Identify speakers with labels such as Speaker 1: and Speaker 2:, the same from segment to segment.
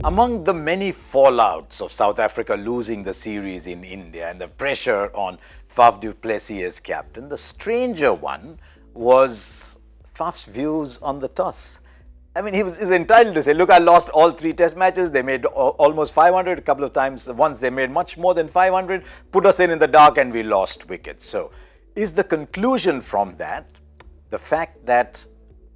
Speaker 1: Among the many fallouts of South Africa losing the series in India and the pressure on Faf du Plessis as captain, the stranger one was Faf's views on the toss. I mean, he's entitled to say, look, I lost all 3 test matches. They made almost 500 a couple of times. Once they made much more than 500, put us in the dark and we lost wickets. So is the conclusion from that the fact that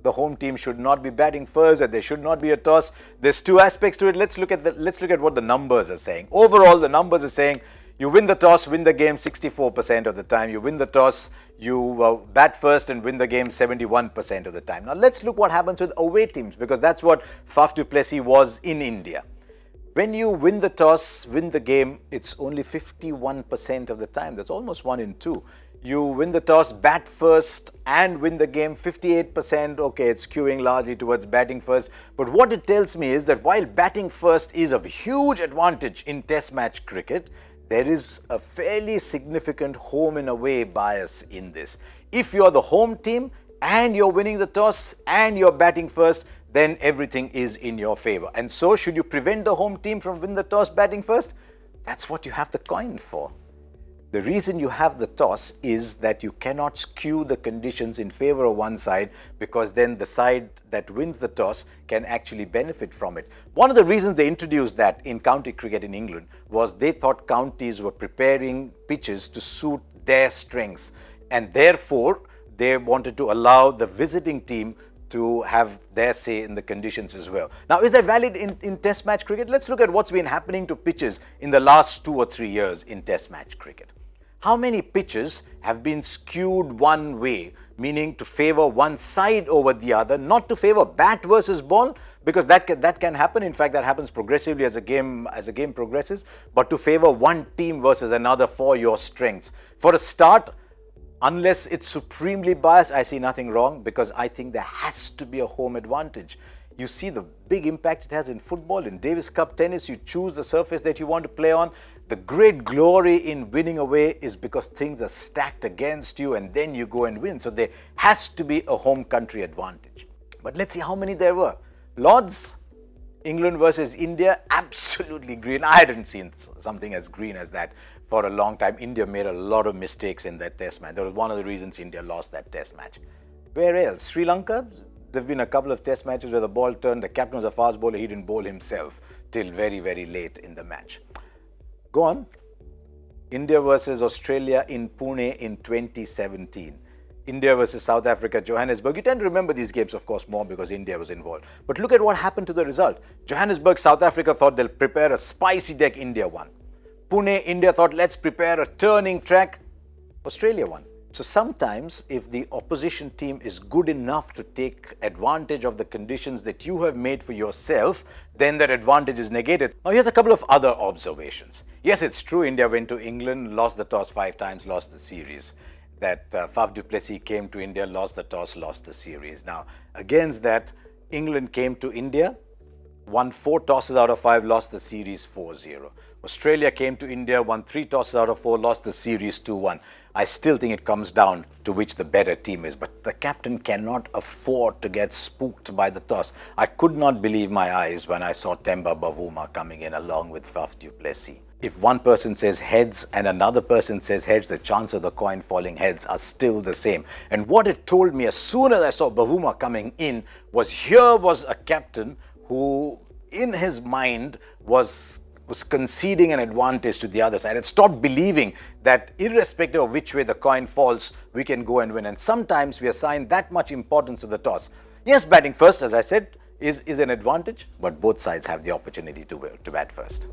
Speaker 1: the home team should not be batting first, that there should not be a toss? There's 2 aspects to it. Let's look at what the numbers are saying. Overall, the numbers are saying you win the toss, win the game 64% of the time. You win the toss, you bat first and win the game 71% of the time. Now let's look what happens with away teams, because that's what Faf du Plessis was in India. When you win the toss, win the game, it's only 51% of the time. That's almost 1 in 2. You win the toss, bat first and win the game, 58%. Okay, it's skewing largely towards batting first. But what it tells me is that while batting first is a huge advantage in test match cricket, there is a fairly significant home and away bias in this. If you're the home team and you're winning the toss and you're batting first, then everything is in your favor. And so should you prevent the home team from winning the toss batting first? That's what you have the coin for. The reason you have the toss is that you cannot skew the conditions in favor of one side, because then the side that wins the toss can actually benefit from it. One of the reasons they introduced that in county cricket in England was they thought counties were preparing pitches to suit their strengths, and therefore they wanted to allow the visiting team to have their say in the conditions as well. Now, is that valid in test match cricket? Let's look at what's been happening to pitches in the last 2 or 3 years in test match cricket. How many pitches have been skewed one way, meaning to favor one side over the other, not to favor bat versus ball, because that can happen. In fact, that happens progressively as a game progresses, but to favor one team versus another for your strengths. For a start, unless it's supremely biased, I see nothing wrong, because I think there has to be a home advantage. You see the big impact it has in football. In Davis Cup tennis, you choose the surface that you want to play on. The great glory in winning away is because things are stacked against you and then you go and win. So there has to be a home country advantage. But let's see how many there were. Lords, England versus India, absolutely green. I hadn't seen something as green as that for a long time. India made a lot of mistakes in that test match. That was one of the reasons India lost that test match. Where else? Sri Lanka? There have been a couple of test matches where the ball turned. The captain was a fast bowler. He didn't bowl himself till very, very late in the match. Go on. India versus Australia in Pune in 2017. India versus South Africa, Johannesburg. You tend to remember these games, of course, more because India was involved. But look at what happened to the result. Johannesburg, South Africa thought they'll prepare a spicy deck. India won. Pune, India thought, let's prepare a turning track. Australia won. So sometimes if the opposition team is good enough to take advantage of the conditions that you have made for yourself, then that advantage is negated. Now here's a couple of other observations. Yes, it's true, India went to England, lost the toss 5 times, lost the series. That Faf du Plessis came to India, lost the toss, lost the series. Now against that, England came to India, won 4 tosses out of 5, lost the series 4-0. Australia came to India, won 3 tosses out of 4, lost the series 2-1. I still think it comes down to which the better team is, but the captain cannot afford to get spooked by the toss. I could not believe my eyes when I saw Temba Bavuma coming in along with Faf du Plessis. If one person says heads and another person says heads, the chance of the coin falling heads are still the same. And what it told me as soon as I saw Bavuma coming in was here was a captain who in his mind was conceding an advantage to the other side and stopped believing that irrespective of which way the coin falls, we can go and win. And sometimes we assign that much importance to the toss. Yes, batting first, as I said, is an advantage, but both sides have the opportunity to bat first.